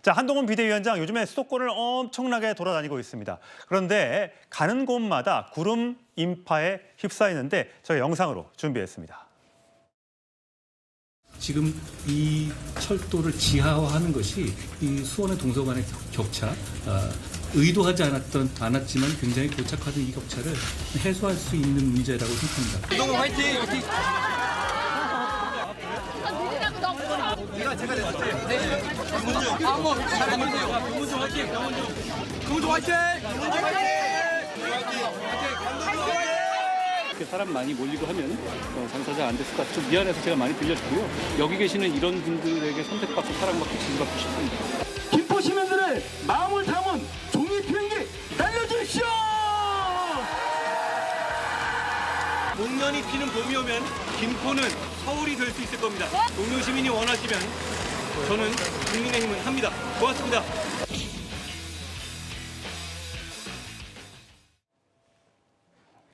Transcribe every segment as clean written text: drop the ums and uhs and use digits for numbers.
자, 한동훈 비대위원장 요즘에 수도권을 엄청나게 돌아다니고 있습니다. 그런데 가는 곳마다 구름 인파에 휩싸이는데 저희 영상으로 준비했습니다. 지금 이 철도를 지하화하는 것이 이 수원의 동서간의 격차, 의도하지 않았지만 굉장히 고착화된 이 격차를 해소할 수 있는 문제라고 생각합니다. 한동훈 화이팅! 화이팅! 강문중 화이팅! 강문중 화이팅! 이렇게 사람 많이 몰리고 하면 장사가 안 됐을 것 같아요. 좀 미안해서 제가 많이 들려주고요. 여기 계시는 이런 분들에게 선택받고 사랑받고 지지받고 싶습니다. 김포 시민들의 마음을 담은 종이 비행기 날려주십시오! 목련이 피는 봄이 오면 김포는 서울이 될 수 있을 겁니다. 동료 시민이 원하시면 저는 국민의힘은 합니다. 고맙습니다.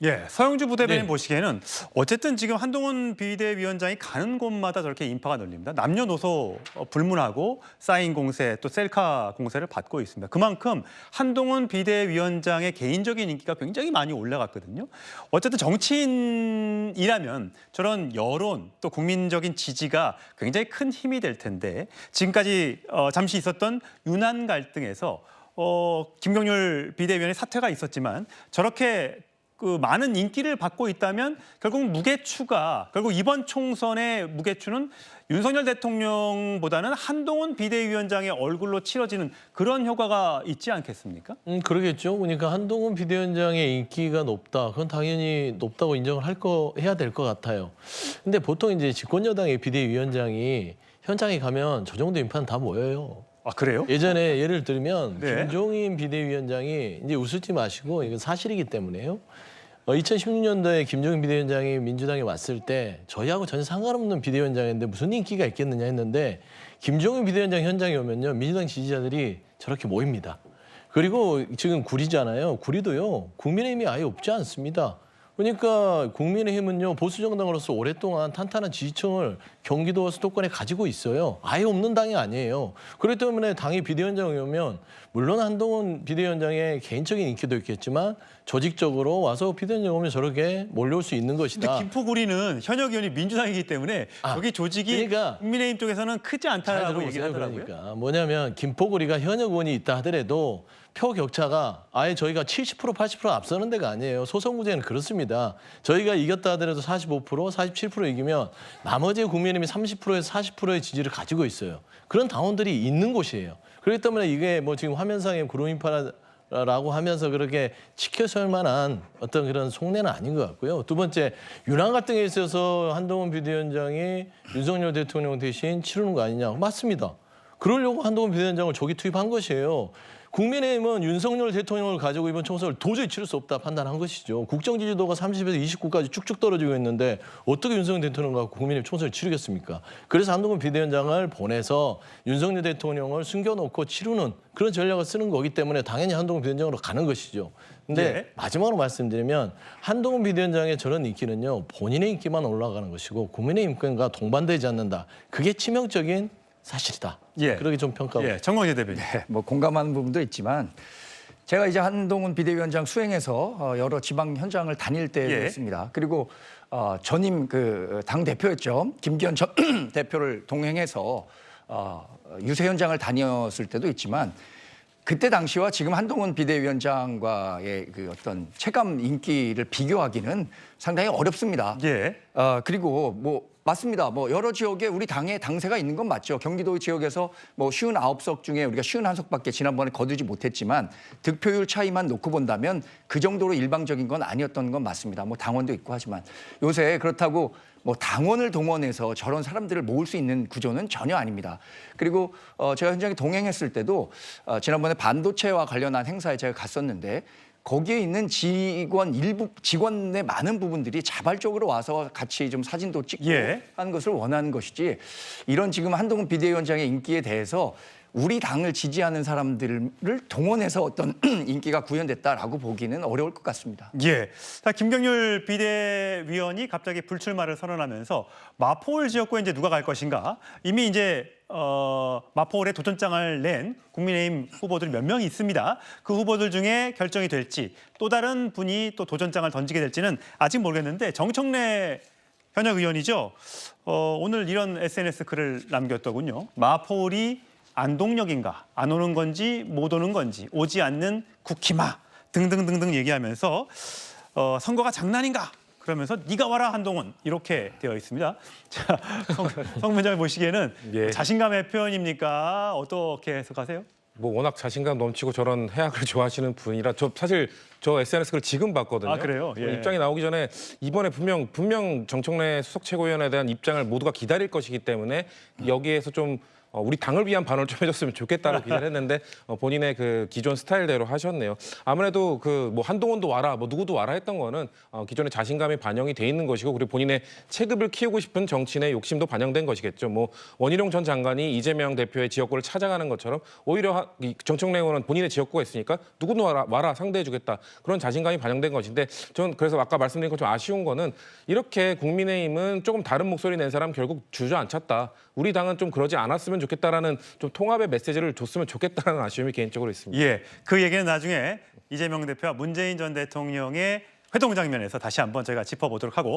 예, 서영주 부대변인 네. 보시기에는 어쨌든 지금 한동훈 비대위원장이 가는 곳마다 저렇게 인파가 널립니다. 남녀노소 불문하고 사인 공세 또 셀카 공세를 받고 있습니다. 그만큼 한동훈 비대위원장의 개인적인 인기가 굉장히 많이 올라갔거든요. 어쨌든 정치인이라면 저런 여론 또 국민적인 지지가 굉장히 큰 힘이 될 텐데 지금까지 잠시 있었던 윤한 갈등에서 김경률 비대위원의 사퇴가 있었지만 저렇게 그 많은 인기를 받고 있다면 결국 결국 이번 총선의 무게추는 윤석열 대통령보다는 한동훈 비대위원장의 얼굴로 치러지는 그런 효과가 있지 않겠습니까? 그러겠죠. 그러니까 한동훈 비대위원장의 인기가 높다. 그건 당연히 높다고 인정을 해야 될 것 같아요. 근데 보통 이제 집권여당의 비대위원장이 현장에 가면 저 정도 인파는 다 모여요. 아, 그래요? 예전에 예를 들면 네. 김종인 비대위원장이 이제 웃지 마시고 이건 사실이기 때문에요. 2016년도에 김종인 비대위원장이 민주당에 왔을 때 저희하고 전혀 상관없는 비대위원장인데 무슨 인기가 있겠느냐 했는데 김종인 비대위원장 현장에 오면요. 민주당 지지자들이 저렇게 모입니다. 그리고 지금 구리잖아요. 구리도요. 국민의힘이 아예 없지 않습니다. 그러니까 국민의힘은요. 보수 정당으로서 오랫동안 탄탄한 지지층을 경기도와 수도권에 가지고 있어요. 아예 없는 당이 아니에요. 그렇기 때문에 당이 비대위원장이 오면 물론 한동훈 비대위원장의 개인적인 인기도 있겠지만 조직적으로 와서 비대위원장 오면 저렇게 몰려올 수 있는 것이다. 근데 김포구리는 현역 의원이 민주당이기 때문에 여기 조직이 그러니까 국민의힘 쪽에서는 크지 않다라고 얘기를 하더라고요. 그러니까 뭐냐면 김포구리가 현역 의원이 있다 하더라도 표 격차가 아예 저희가 70% 80% 앞서는 데가 아니에요. 소선구제는 그렇습니다. 저희가 이겼다 하더라도 45% 47% 이기면 나머지 국민의힘이 30%에서 40%의 지지를 가지고 있어요. 그런 당원들이 있는 곳이에요. 그렇기 때문에 이게 뭐 지금 화면상의 구름인파라고 하면서 그렇게 지켜설 만한 어떤 그런 속내는 아닌 것 같고요. 두 번째, 윤한 갈등에 있어서 한동훈 비대위원장이 윤석열 대통령 대신 치르는 거 아니냐. 맞습니다. 그러려고 한동훈 비대위원장을 조기 투입한 것이에요. 국민의힘은 윤석열 대통령을 가지고 이번 총선을 도저히 치를 수 없다 판단한 것이죠. 국정 지지도가 30에서 29까지 쭉쭉 떨어지고 있는데 어떻게 윤석열 대통령을 갖고 국민의힘 총선을 치르겠습니까? 그래서 한동훈 비대위원장을 보내서 윤석열 대통령을 숨겨놓고 치르는 그런 전략을 쓰는 거기 때문에 당연히 한동훈 비대위원장으로 가는 것이죠. 근데 네. 마지막으로 말씀드리면 한동훈 비대위원장의 저런 인기는요. 본인의 인기만 올라가는 것이고 국민의 인권과 동반되지 않는다. 그게 치명적인 사실이다. 예. 그렇게 좀 평가하고. 예, 정광재 대변인. 네, 뭐 공감하는 부분도 있지만 제가 이제 한동훈 비대위원장 수행해서 여러 지방 현장을 다닐 때였습니다. 그리고 전임 그 당 대표였죠. 김기현 전 대표를 동행해서 유세 현장을 다녔을 때도 있지만 그때 당시와 지금 한동훈 비대위원장과의 그 어떤 체감 인기를 비교하기는 상당히 어렵습니다. 예. 그리고 뭐 맞습니다. 뭐 여러 지역에 우리 당의 당세가 있는 건 맞죠. 경기도 지역에서 뭐 59석 중에 우리가 51석밖에 지난번에 거두지 못했지만 득표율 차이만 놓고 본다면 그 정도로 일방적인 건 아니었던 건 맞습니다. 뭐 당원도 있고 하지만 요새 그렇다고 뭐 당원을 동원해서 저런 사람들을 모을 수 있는 구조는 전혀 아닙니다. 그리고 제가 현장에 동행했을 때도 지난번에 반도체와 관련한 행사에 제가 갔었는데 거기에 있는 직원의 많은 부분들이 자발적으로 와서 같이 좀 사진도 찍고 예. 하는 것을 원하는 것이지 이런 지금 한동훈 비대위원장의 인기에 대해서 우리 당을 지지하는 사람들을 동원해서 어떤 인기가 구현됐다라고 보기는 어려울 것 같습니다. 예. 자, 김경률 비대위원이 갑자기 불출마를 선언하면서 마포울 지역구에 이제 누가 갈 것인가? 이미 이제 마포울에 도전장을 낸 국민의힘 후보들이 몇 명이 있습니다. 그 후보들 중에 결정이 될지 또 다른 분이 또 도전장을 던지게 될지는 아직 모르겠는데 정청래 현역 의원이죠. 오늘 이런 SNS 글을 남겼더군요. 마포울이 안동역인가? 안 오는 건지 못 오는 건지 오지 않는 국힘아 등등등등 얘기하면서 선거가 장난인가? 그러면서 네가 와라 한동훈 이렇게 되어 있습니다. 자, 성 위원장님 보시기에는 예. 자신감의 표현입니까? 어떻게 해석하세요? 뭐 워낙 자신감 넘치고 저런 해악을 좋아하시는 분이라 사실 저 SNS를 지금 봤거든요. 아, 그래요? 예. 입장이 나오기 전에 이번에 분명 정청래 수석 최고위원에 대한 입장을 모두가 기다릴 것이기 때문에 여기에서 좀 우리 당을 위한 반응을 좀 해줬으면 좋겠다고 기대를 했는데 본인의 그 기존 스타일대로 하셨네요. 아무래도 그 뭐 한동훈도 와라, 뭐 누구도 와라 했던 거는 기존의 자신감이 반영이 돼 있는 것이고 그리고 본인의 체급을 키우고 싶은 정치인의 욕심도 반영된 것이겠죠. 뭐 원희룡 전 장관이 이재명 대표의 지역구를 찾아가는 것처럼 오히려 정청래 의원은 본인의 지역구가 있으니까 누구도 와라 상대해주겠다 그런 자신감이 반영된 것인데 저는 그래서 아까 말씀드린 것처럼 아쉬운 거는 이렇게 국민의힘은 조금 다른 목소리 낸 사람 결국 주저앉혔다. 우리 당은 좀 그러지 않았으면 좋겠다라는 좀 통합의 메시지를 줬으면 좋겠다는 아쉬움이 개인적으로 있습니다. 예, 그 얘기는 나중에 이재명 대표와 문재인 전 대통령의 회동 장면에서 다시 한번 저희가 짚어보도록 하고